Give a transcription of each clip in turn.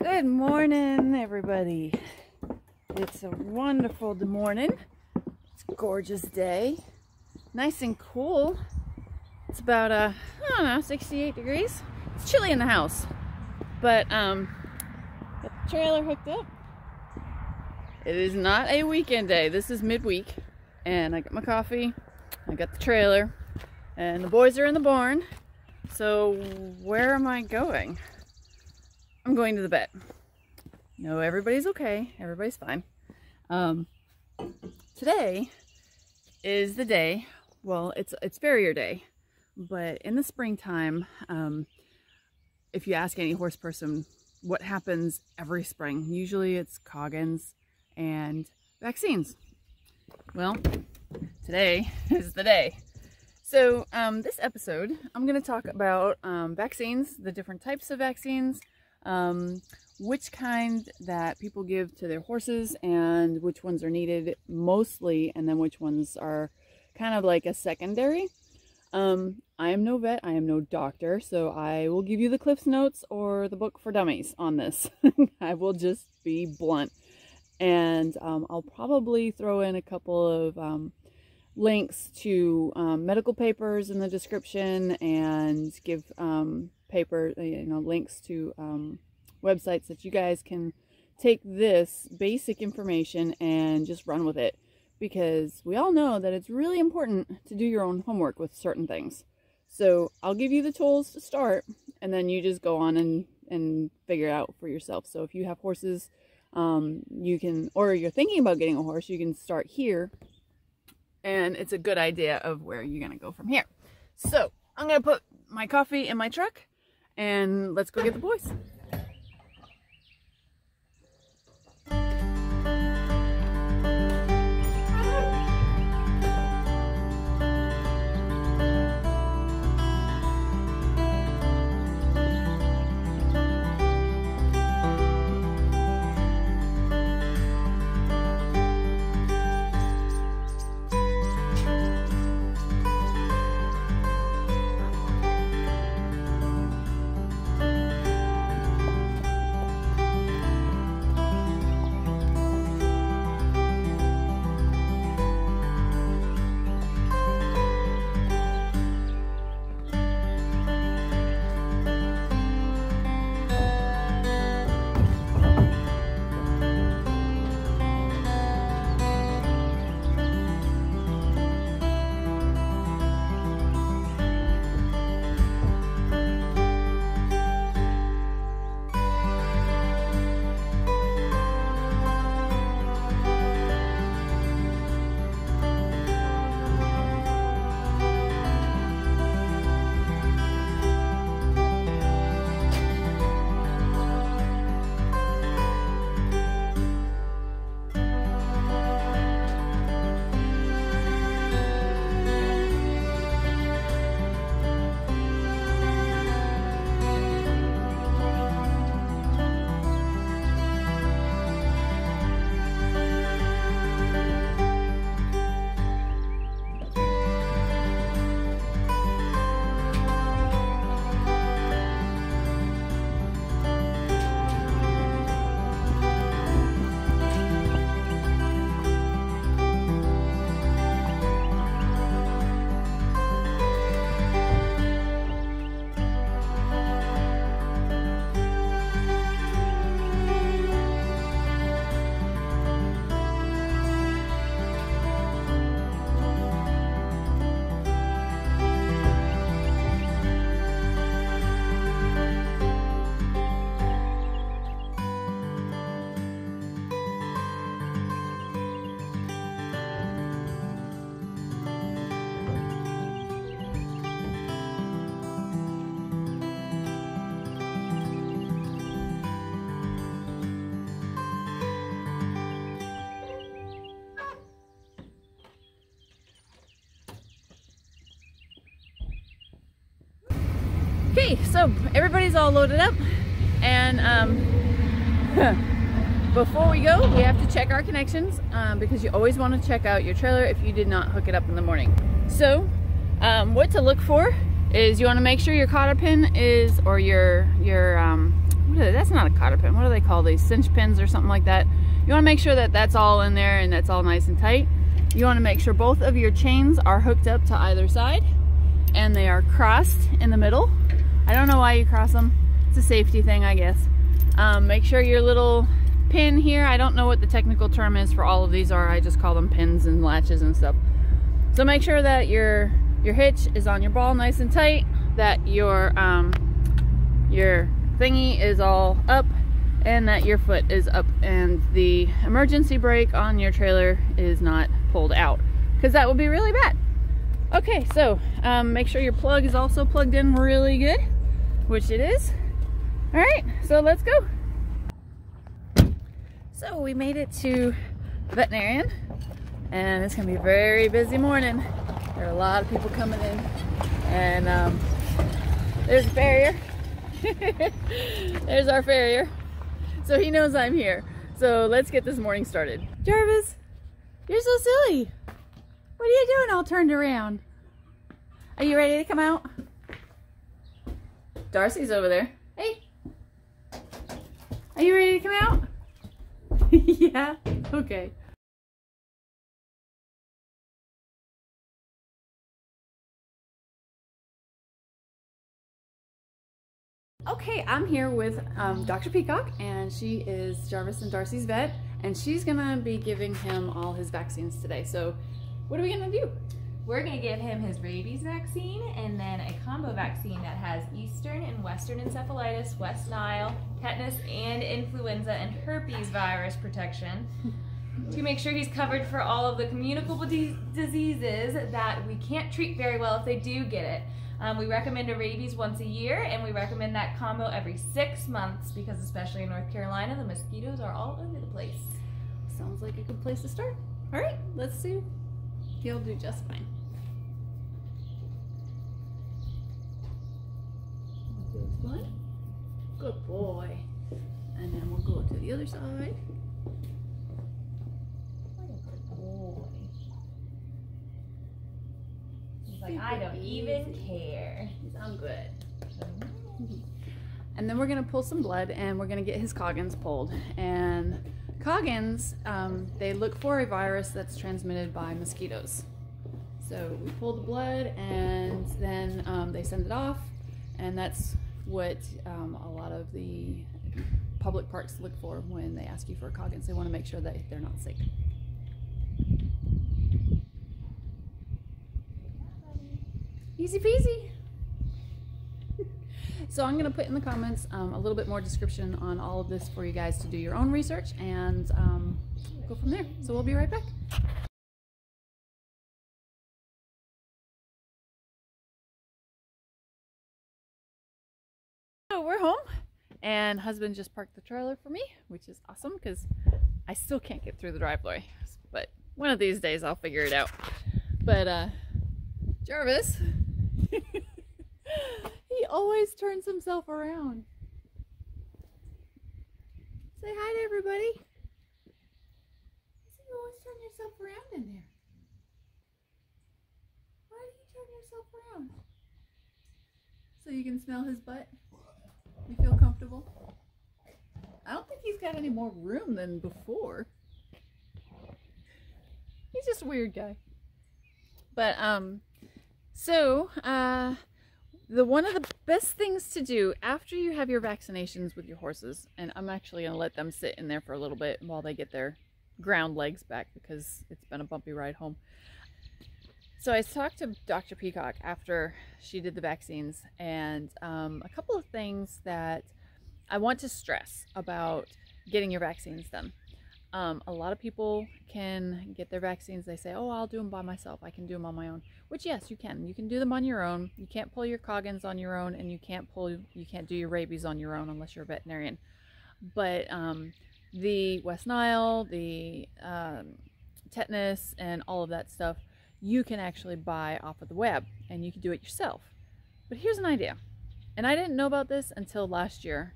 Good morning, everybody. It's a wonderful morning. It's a gorgeous day. Nice and cool. It's about, I don't know, 68 degrees. It's chilly in the house. But, got the trailer hooked up. It is not a weekend day. This is midweek. And I got my coffee. I got the trailer. And the boys are in the barn. So, where am I going? I'm going to the vet. No, everybody's okay. Everybody's fine. Today is the day. Well, it's farrier day, but in the springtime, if you ask any horse person what happens every spring, usually it's Coggins and vaccines. Well, today is the day. So this episode, I'm going to talk about vaccines, the different types of vaccines, which kind that people give to their horses and which ones are needed mostly, and then which ones are kind of like a secondary. I am no vet, I am no doctor, so I will give you the Cliff's Notes or the book for dummies on this. I will just be blunt, and I'll probably throw in a couple of links to medical papers in the description, and give links to websites that you guys can take this basic information and just run with it, because we all know that it's really important to do your own homework with certain things. So I'll give you the tools to start, and then you just go on and figure it out for yourself. So if you have horses, you can, or you're thinking about getting a horse, you can start here, and it's a good idea of where you're gonna go from here. So I'm gonna put my coffee in my truck, and let's go get the boys. Okay, so everybody's all loaded up, and before we go, we have to check our connections, because you always want to check out your trailer if you did not hook it up in the morning. So what to look for is you want to make sure your cotter pin is, or your that's not a cotter pin. What do they call these? Cinch pins or something like that. You want to make sure that that's all in there and that's all nice and tight. You want to make sure both of your chains are hooked up to either side and they are crossed in the middle. I don't know why you cross them. It's a safety thing, I guess. Make sure your little pin here, I don't know what the technical term is for all of these are. I just call them pins and latches and stuff. So make sure that your hitch is on your ball nice and tight, that your thingy is all up, and that your foot is up, and the emergency brake on your trailer is not pulled out, because that would be really bad. Okay, so make sure your plug is also plugged in really good, which it is. All right, so let's go. So we made it to the veterinarian, and it's gonna be a very busy morning. There are a lot of people coming in, and there's a farrier. There's our farrier. So he knows I'm here. So let's get this morning started. Jarvis, you're so silly. What are you doing all turned around? Are you ready to come out? Darcy's over there. Hey. Are you ready to come out? Yeah? Okay. Okay, I'm here with Dr. Peacock, and she is Jarvis and Darcy's vet, and she's gonna be giving him all his vaccines today. So what are we gonna do? We're gonna give him his rabies vaccine and then a combo vaccine that has Eastern and Western encephalitis, West Nile, tetanus, and influenza and herpes virus protection to make sure he's covered for all of the communicable diseases that we can't treat very well if they do get it. We recommend a rabies once a year, and we recommend that combo every 6 months because especially in North Carolina, the mosquitoes are all over the place. Sounds like a good place to start. All right, let's see. He'll do just fine. Good. Good boy. And then we'll go to the other side. He's like, I don't even care. I'm good. And then we're gonna pull some blood, and we're gonna get his Coggins pulled. And Coggins, they look for a virus that's transmitted by mosquitoes. So we pull the blood, and then they send it off, and that's what a lot of the public parks look for when they ask you for a Coggins. They want to make sure that they're not sick. Easy peasy. So I'm going to put in the comments a little bit more description on all of this for you guys to do your own research, and go from there. So we'll be right back. So we're home, and husband just parked the trailer for me, which is awesome because I still can't get through the driveway, but one of these days I'll figure it out. But Jarvis, he always turns himself around. Say hi to everybody. You always turn yourself around in there. Why do you turn yourself around? So you can smell his butt? You feel comfortable? I don't think he's got any more room than before. He's just a weird guy. But one of the best things to do after you have your vaccinations with your horses, and I'm actually going to let them sit in there for a little bit while they get their ground legs back because it's been a bumpy ride home. So I talked to Dr. Peacock after she did the vaccines, and a couple of things that I want to stress about getting your vaccines done. A lot of people can get their vaccines. They say, oh, I'll do them by myself. I can do them on my own, which yes, you can. You can do them on your own. You can't pull your Coggins on your own, and you can't do your rabies on your own unless you're a veterinarian. But the West Nile, the tetanus, and all of that stuff, you can actually buy off of the web, and you can do it yourself. But here's an idea, and I didn't know about this until last year,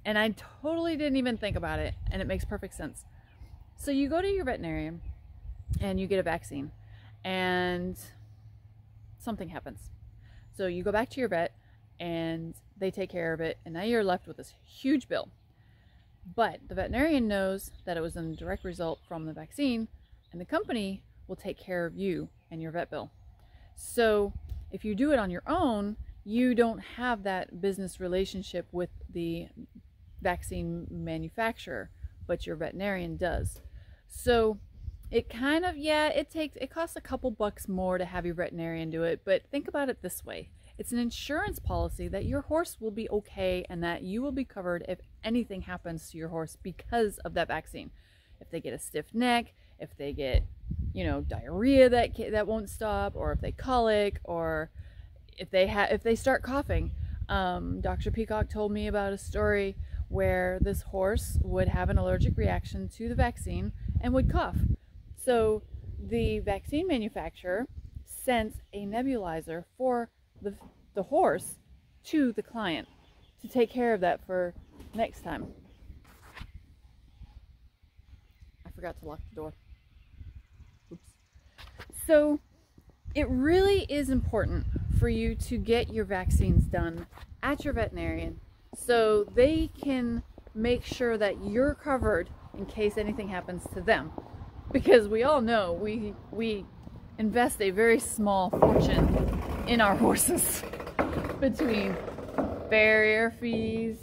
and I totally didn't even think about it, and it makes perfect sense. So you go to your veterinarian and you get a vaccine, and something happens. So you go back to your vet, and they take care of it, and now you're left with this huge bill. But the veterinarian knows that it was a direct result from the vaccine, and the company will take care of you and your vet bill. So if you do it on your own, you don't have that business relationship with the vaccine manufacturer, but your veterinarian does. So it kind of, yeah, it costs a couple bucks more to have your veterinarian do it, but think about it this way. It's an insurance policy that your horse will be okay and that you will be covered if anything happens to your horse because of that vaccine. If they get a stiff neck, if they get, you know, diarrhea that won't stop, or if they colic, or if they start coughing. Dr. Peacock told me about a story where this horse would have an allergic reaction to the vaccine and would cough. So the vaccine manufacturer sent a nebulizer for the horse to the client to take care of that for next time. I forgot to lock the door. Oops. So it really is important for you to get your vaccines done at your veterinarian so they can make sure that you're covered in case anything happens to them. Because we all know we invest a very small fortune in our horses between farrier fees,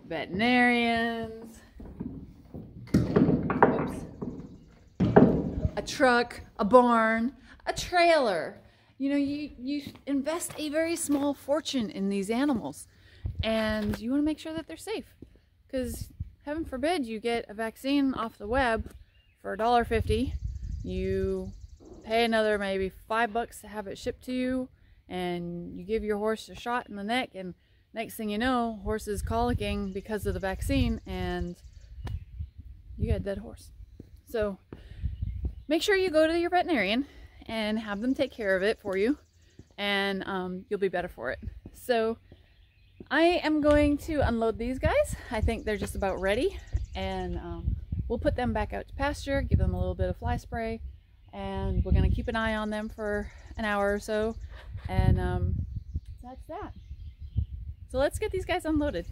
veterinarians, oops, a truck, a barn, a trailer. You know, you invest a very small fortune in these animals, and you want to make sure that they're safe, because heaven forbid you get a vaccine off the web for $1.50. You pay another maybe $5 to have it shipped to you, and you give your horse a shot in the neck, and next thing you know, horse is colicking because of the vaccine, and you got a dead horse. So make sure you go to your veterinarian and have them take care of it for you, and you'll be better for it. So I am going to unload these guys. I think they're just about ready, and we'll put them back out to pasture, give them a little bit of fly spray, and we're going to keep an eye on them for an hour or so, and that's that. So let's get these guys unloaded.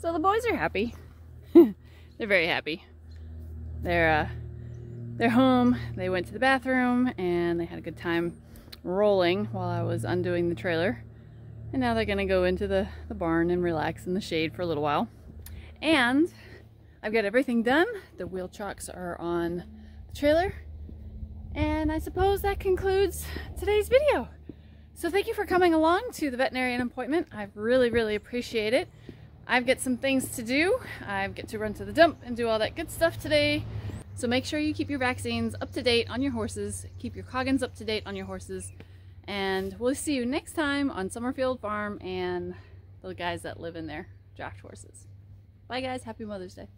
So the boys are happy. They're very happy. They're home. They went to the bathroom and they had a good time rolling while I was undoing the trailer. And now they're gonna go into the barn and relax in the shade for a little while. And I've got everything done. The wheel chocks are on the trailer. And I suppose that concludes today's video. So thank you for coming along to the veterinarian appointment. I really appreciate it. I've got some things to do. I get to run to the dump and do all that good stuff today. So make sure you keep your vaccines up to date on your horses. Keep your Coggins up to date on your horses. And we'll see you next time on Summerfield Farm and the guys that live in there, draft horses. Bye guys, happy Mother's Day.